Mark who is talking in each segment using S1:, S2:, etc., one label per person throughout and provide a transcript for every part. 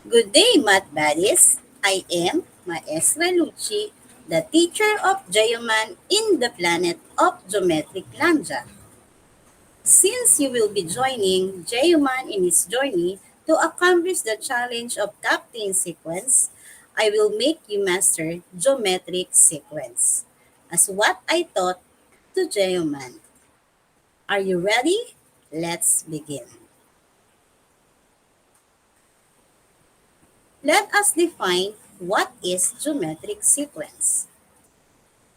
S1: Good day, math buddies. I am Maestra Lucci, the teacher of Geoman in the planet of Geometric Lambda. Since you will be joining Geoman in his journey to accomplish the challenge of top 10 sequence, I will make you master geometric sequence. As what I taught to Geoman. Are you ready? Let's begin. Let us define what is geometric sequence.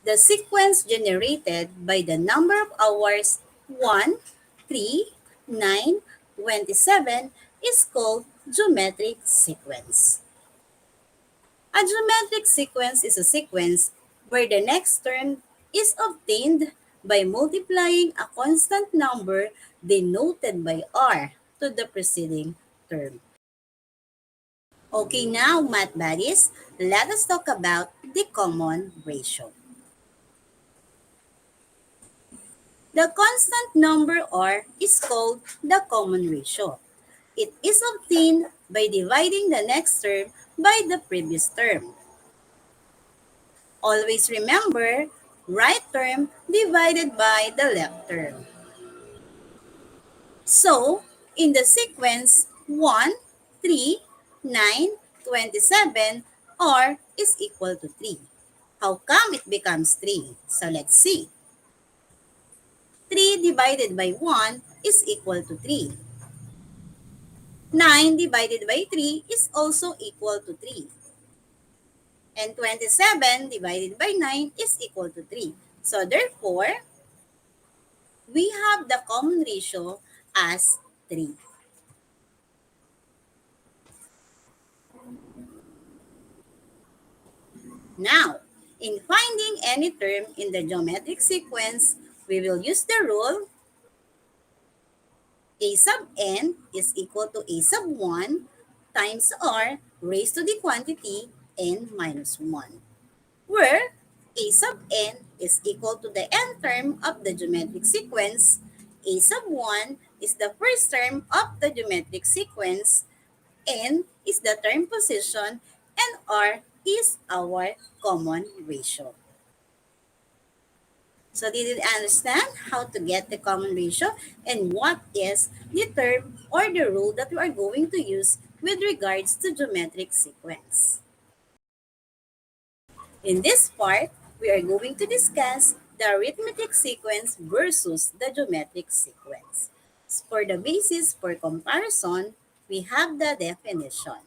S1: The sequence generated by the number of hours 1, 3, 9, 27 is called geometric sequence. A geometric sequence is a sequence where the next term is obtained by multiplying a constant number denoted by r to the preceding term. Okay, now math buddies, let us talk about the common ratio. The constant number r is called the common ratio. It is obtained by dividing the next term by the previous term. Always remember, right term divided by the left term. So, in the sequence 1, 3, 9, 27, r is equal to 3. How come it becomes 3? So let's see. 3 divided by 1 is equal to 3. 9 divided by 3 is also equal to 3. And 27 divided by 9 is equal to 3. So therefore, we have the common ratio as 3. Now, in finding any term in the geometric sequence, we will use the rule a sub n is equal to a sub 1 times r raised to the quantity n minus 1, where a sub n is equal to the n term of the geometric sequence, a sub 1 is the first term of the geometric sequence, n is the term position, and r is our common ratio. So did you understand how to get the common ratio and what is the term or the rule that we are going to use with regards to geometric sequence? In this part, we are going to discuss the arithmetic sequence versus the geometric sequence. For the basis for comparison, we have the definition.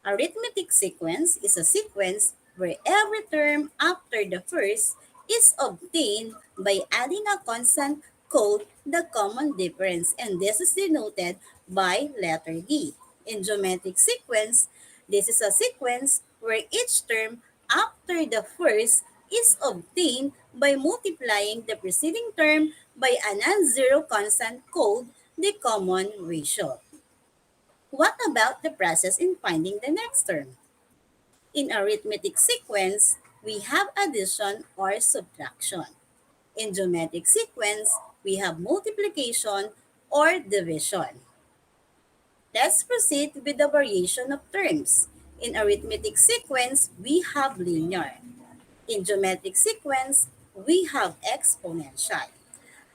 S1: Arithmetic sequence is a sequence where every term after the first is obtained by adding a constant called the common difference, and this is denoted by letter D. In geometric sequence, this is a sequence where each term after the first is obtained by multiplying the preceding term by a non-zero constant called the common ratio. What about the process in finding the next term? In arithmetic sequence, we have addition or subtraction. In geometric sequence, we have multiplication or division. Let's proceed with the variation of terms. In arithmetic sequence, we have linear. In geometric sequence, we have exponential.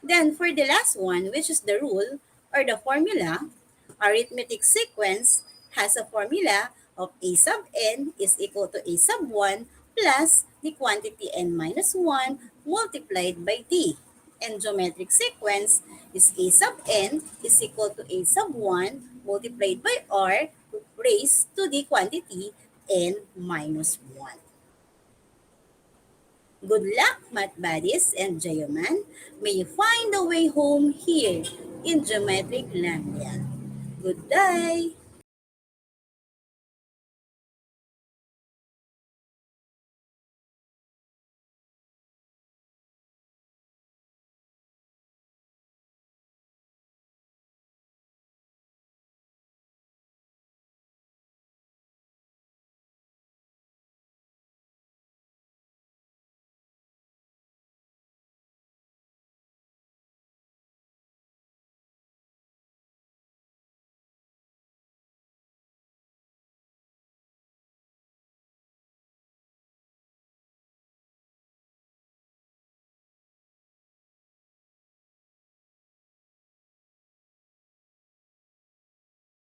S1: Then for the last one, which is the rule or the formula, arithmetic sequence has a formula of a sub n is equal to a sub 1 plus the quantity n minus 1 multiplied by d. And geometric sequence is a sub n is equal to a sub 1 multiplied by r raised to the quantity n minus 1. Good luck, math buddies and Geoman. May you find a way home here in Geometric Landia. Goodbye!